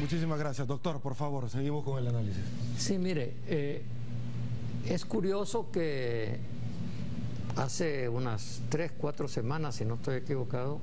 Muchísimas gracias, doctor. Por favor, seguimos con el análisis. Sí, mire, es curioso que hace unas 3, 4 semanas, si no estoy equivocado,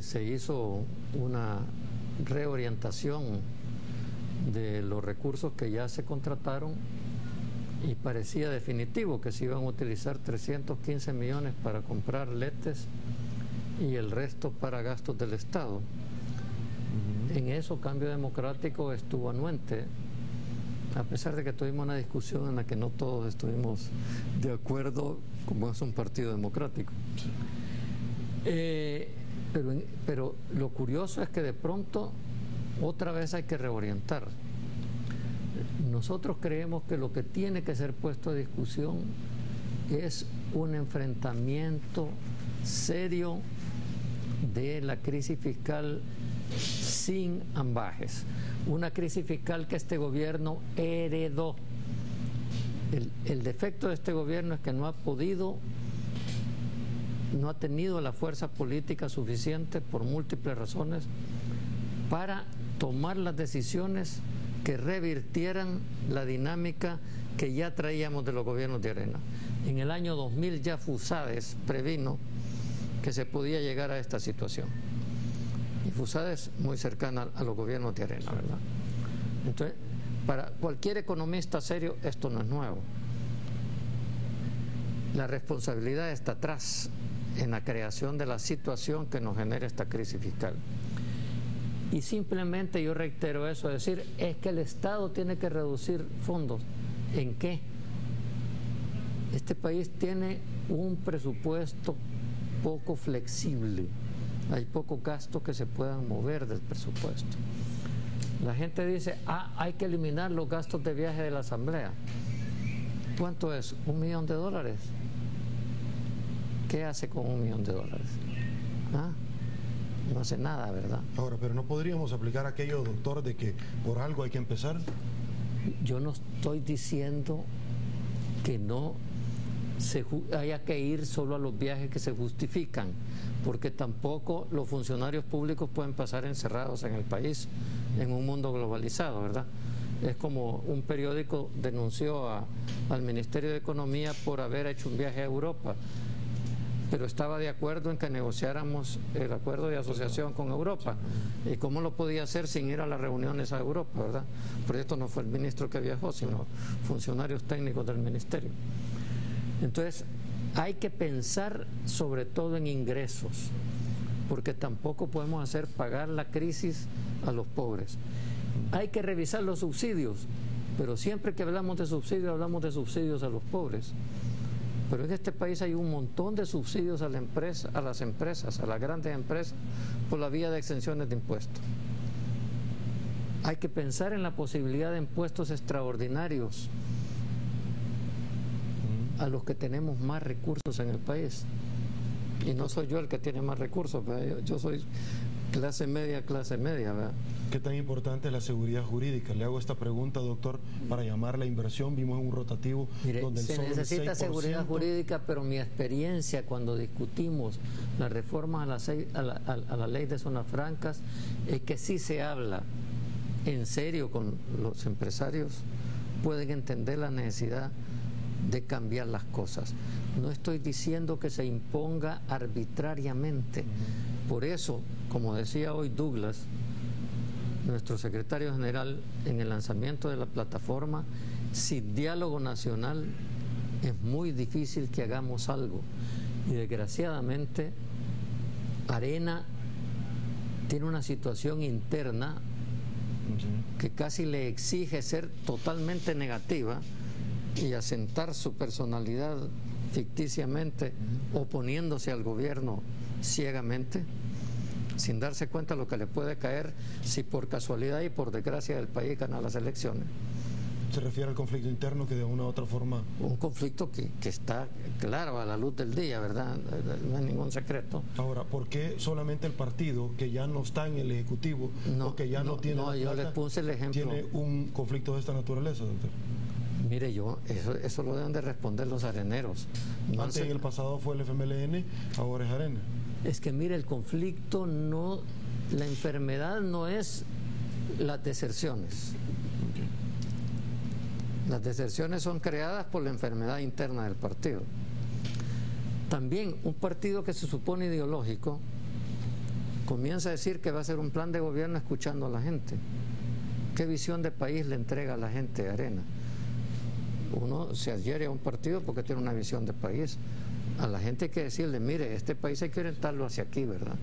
se hizo una reorientación de los recursos que ya se contrataron y parecía definitivo que se iban a utilizar 315 millones para comprar letes y el resto para gastos del Estado. En eso Cambio Democrático estuvo anuente, a pesar de que tuvimos una discusión en la que no todos estuvimos de acuerdo, como es un partido democrático. Pero lo curioso es que de pronto otra vez hay que reorientar. Nosotros creemos que lo que tiene que ser puesto a discusión es un enfrentamiento serio de la crisis fiscal sin ambajes, una crisis fiscal que este gobierno heredó. El defecto de este gobierno es que no ha tenido la fuerza política suficiente por múltiples razones para tomar las decisiones que revirtieran la dinámica que ya traíamos de los gobiernos de Arena. En el año 2000 ya Fusades previno que se podía llegar a esta situación. Y Fusades muy cercana a los gobiernos de Arena, ¿verdad? Entonces, para cualquier economista serio esto no es nuevo. La responsabilidad está atrás en la creación de la situación que nos genera esta crisis fiscal. Y simplemente yo reitero eso, es decir, es que el Estado tiene que reducir fondos. ¿En qué? Este país tiene un presupuesto poco flexible. Hay pocos gastos que se puedan mover del presupuesto. La gente dice, hay que eliminar los gastos de viaje de la Asamblea. ¿Cuánto es? $1 millón. ¿Qué hace con $1 millón? No hace nada, ¿verdad? Ahora, pero ¿no podríamos aplicar aquello, doctor, de que por algo hay que empezar? Yo no estoy diciendo que no haya que ir solo a los viajes que se justifican, porque tampoco los funcionarios públicos pueden pasar encerrados en el país, en un mundo globalizado, ¿verdad? Es como un periódico denunció al Ministerio de Economía por haber hecho un viaje a Europa, pero estaba de acuerdo en que negociáramos el acuerdo de asociación con Europa. ¿Y cómo lo podía hacer sin ir a las reuniones a Europa, verdad? Por esto no fue el ministro que viajó, sino funcionarios técnicos del ministerio. Entonces, hay que pensar sobre todo en ingresos, porque tampoco podemos hacer pagar la crisis a los pobres. Hay que revisar los subsidios, pero siempre que hablamos de subsidios a los pobres. Pero en este país hay un montón de subsidios a las empresas, a las grandes empresas, por la vía de exenciones de impuestos. Hay que pensar en la posibilidad de impuestos extraordinarios a los que tenemos más recursos en el país. Y no soy yo el que tiene más recursos, yo soy clase media, ¿verdad? ¿Qué tan importante es la seguridad jurídica? Le hago esta pregunta, doctor, para llamar la inversión. Vimos un rotativo. Mire, donde se necesita seguridad jurídica, pero mi experiencia cuando discutimos la reforma a la ley de zonas francas es que sí se habla en serio con los empresarios, pueden entender la necesidad de cambiar las cosas. No estoy diciendo que se imponga arbitrariamente. Por eso, como decía hoy Douglas, nuestro secretario general, en el lanzamiento de la plataforma, sin diálogo nacional es muy difícil que hagamos algo. Y desgraciadamente, Arena tiene una situación interna que casi le exige ser totalmente negativa y asentar su personalidad ficticiamente, oponiéndose al gobierno ciegamente, sin darse cuenta de lo que le puede caer si por casualidad y por desgracia del país gana las elecciones. ¿Se refiere al conflicto interno que de una u otra forma...? Un conflicto que está claro a la luz del día, ¿verdad? No hay ningún secreto. Ahora, ¿por qué solamente el partido que ya no está en el Ejecutivo o que ya no tiene la plata, yo les puse el ejemplo, tiene un conflicto de esta naturaleza, doctor? Mire, eso lo deben de responder los areneros. Antes en el pasado fue el FMLN, ahora es Arena. Es que mire, el conflicto no, la enfermedad no es las deserciones. Las deserciones son creadas por la enfermedad interna del partido. También un partido que se supone ideológico comienza a decir que va a hacer un plan de gobierno escuchando a la gente. ¿Qué visión de país le entrega a la gente de Arena? Uno se adhiere a un partido porque tiene una visión de país. A la gente hay que decirle, mire, este país hay que orientarlo hacia aquí, ¿verdad?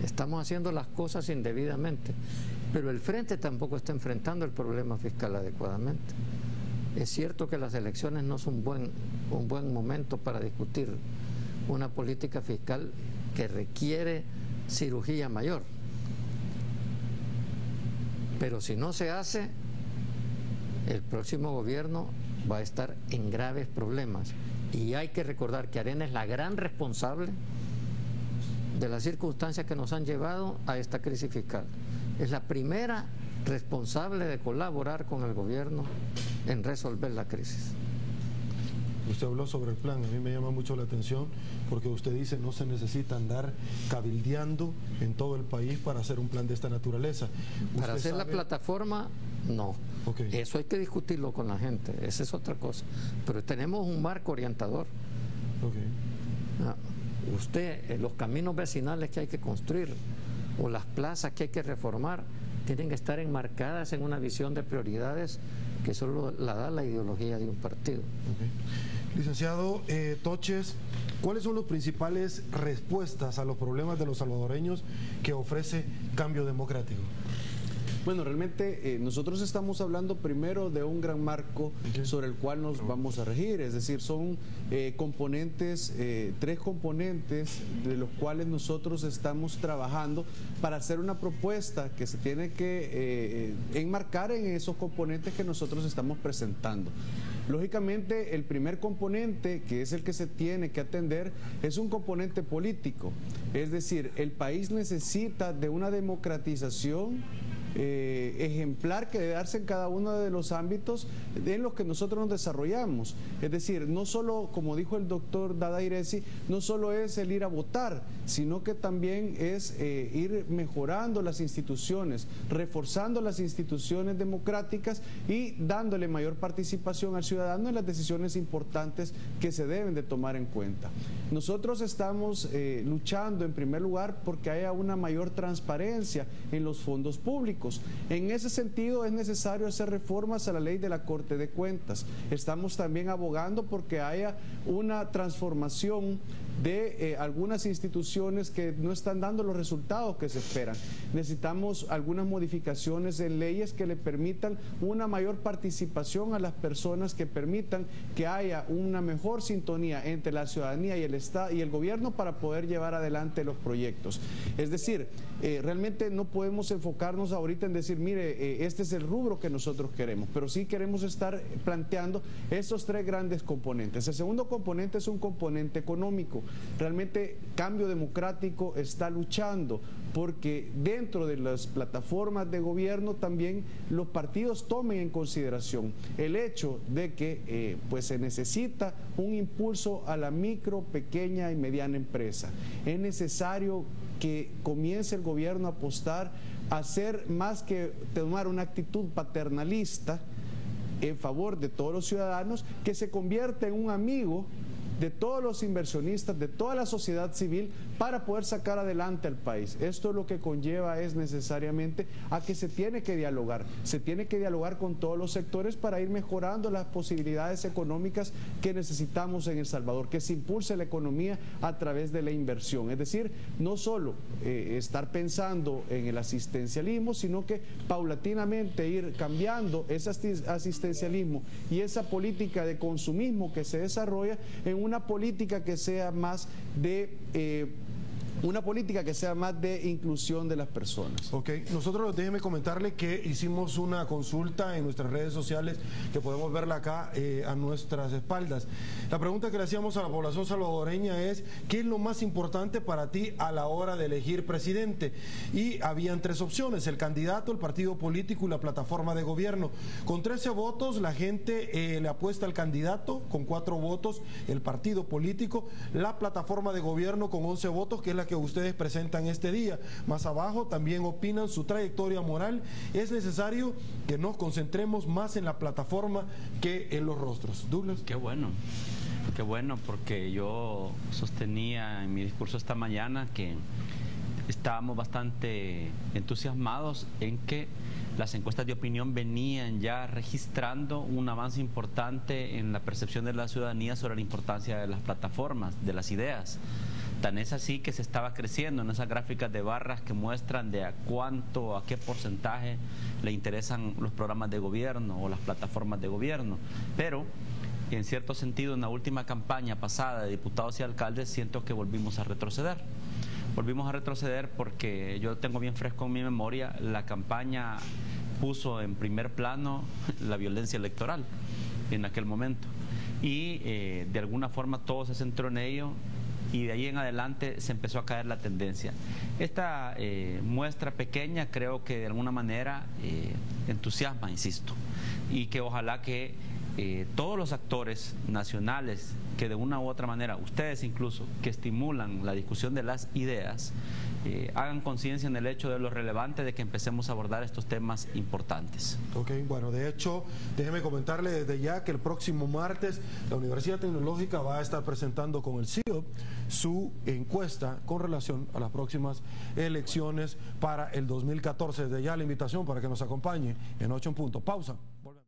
Estamos haciendo las cosas indebidamente, pero el Frente tampoco está enfrentando el problema fiscal adecuadamente. Es cierto que las elecciones no son un buen momento para discutir una política fiscal que requiere cirugía mayor, pero si no se hace, el próximo gobierno va a estar en graves problemas. Y hay que recordar que Arena es la gran responsable de las circunstancias que nos han llevado a esta crisis fiscal. Es la primera responsable de colaborar con el gobierno en resolver la crisis. Usted habló sobre el plan, a mí me llama mucho la atención porque usted dice no se necesita andar cabildeando en todo el país para hacer un plan de esta naturaleza. Para hacer la plataforma, no. Okay. Eso hay que discutirlo con la gente, esa es otra cosa. Pero tenemos un marco orientador. Usted, los caminos vecinales que hay que construir o las plazas que hay que reformar tienen que estar enmarcadas en una visión de prioridades que solo la da la ideología de un partido. Licenciado Toches, ¿cuáles son las principales respuestas a los problemas de los salvadoreños que ofrece Cambio Democrático? Bueno, realmente nosotros estamos hablando primero de un gran marco sobre el cual nos vamos a regir, es decir, son componentes, 3 componentes de los cuales nosotros estamos trabajando para hacer una propuesta que se tiene que enmarcar en esos componentes que nosotros estamos presentando. Lógicamente, el primer componente, que es el que se tiene que atender, es un componente político, es decir, el país necesita de una democratización ejemplar que debe darse en cada uno de los ámbitos en los que nosotros nos desarrollamos. Es decir, no solo, como dijo el doctor Dada Iresi, no solo es el ir a votar, sino que también es ir mejorando las instituciones, reforzando las instituciones democráticas y dándole mayor participación al ciudadano en las decisiones importantes que se deben de tomar en cuenta. Nosotros estamos luchando en primer lugar porque haya una mayor transparencia en los fondos públicos. En ese sentido es necesario hacer reformas a la ley de la Corte de Cuentas. Estamos también abogando porque haya una transformación de algunas instituciones que no están dando los resultados que se esperan. Necesitamos algunas modificaciones en leyes que le permitan una mayor participación a las personas, que permitan que haya una mejor sintonía entre la ciudadanía y el Estado y el gobierno para poder llevar adelante los proyectos. Es decir, realmente no podemos enfocarnos ahorita en decir, mire, este es el rubro que nosotros queremos, pero sí queremos estar planteando estos 3 grandes componentes. El segundo componente es un componente económico. Realmente Cambio Democrático está luchando porque dentro de las plataformas de gobierno también los partidos tomen en consideración el hecho de que pues se necesita un impulso a la micro, pequeña y mediana empresa. Es necesario que comience el gobierno a apostar a hacer más que tomar una actitud paternalista en favor de todos los ciudadanos, que se convierta en un amigo de todos los inversionistas, de toda la sociedad civil, para poder sacar adelante al país. Esto lo que conlleva es necesariamente a que se tiene que dialogar con todos los sectores para ir mejorando las posibilidades económicas que necesitamos en El Salvador, que se impulse la economía a través de la inversión. Es decir, no solo estar pensando en el asistencialismo, sino que paulatinamente ir cambiando ese asistencialismo y esa política de consumismo que se desarrolla en una política que sea más de inclusión de las personas. Ok, nosotros déjeme comentarle que hicimos una consulta en nuestras redes sociales, que podemos verla acá a nuestras espaldas. La pregunta que le hacíamos a la población salvadoreña es: ¿qué es lo más importante para ti a la hora de elegir presidente? Y habían 3 opciones: el candidato, el partido político y la plataforma de gobierno. Con 13 votos la gente le apuesta al candidato, con 4 votos el partido político, la plataforma de gobierno con 11 votos, que es la que ustedes presentan este día. Más abajo también opinan su trayectoria moral. Es necesario que nos concentremos más en la plataforma que en los rostros. Douglas. Qué bueno, porque yo sostenía en mi discurso esta mañana que estábamos bastante entusiasmados en que las encuestas de opinión venían ya registrando un avance importante en la percepción de la ciudadanía sobre la importancia de las plataformas, de las ideas. Tan es así que se estaba creciendo en esas gráficas de barras que muestran de a cuánto, a qué porcentaje le interesan los programas de gobierno o las plataformas de gobierno. Pero en cierto sentido, en la última campaña pasada de diputados y alcaldes, siento que volvimos a retroceder. Volvimos a retroceder porque yo tengo bien fresco en mi memoria, la campaña puso en primer plano la violencia electoral en aquel momento. Y de alguna forma todo se centró en ello y de ahí en adelante se empezó a caer la tendencia. Esta muestra pequeña creo que de alguna manera entusiasma, insisto, y que ojalá que todos los actores nacionales que de una u otra manera, ustedes incluso, que estimulan la discusión de las ideas, hagan conciencia en el hecho de lo relevante de que empecemos a abordar estos temas importantes. Ok, bueno, de hecho, déjeme comentarle desde ya que el próximo martes la Universidad Tecnológica va a estar presentando con el CIO su encuesta con relación a las próximas elecciones para el 2014. Desde ya la invitación para que nos acompañe en 8 en punto. Pausa.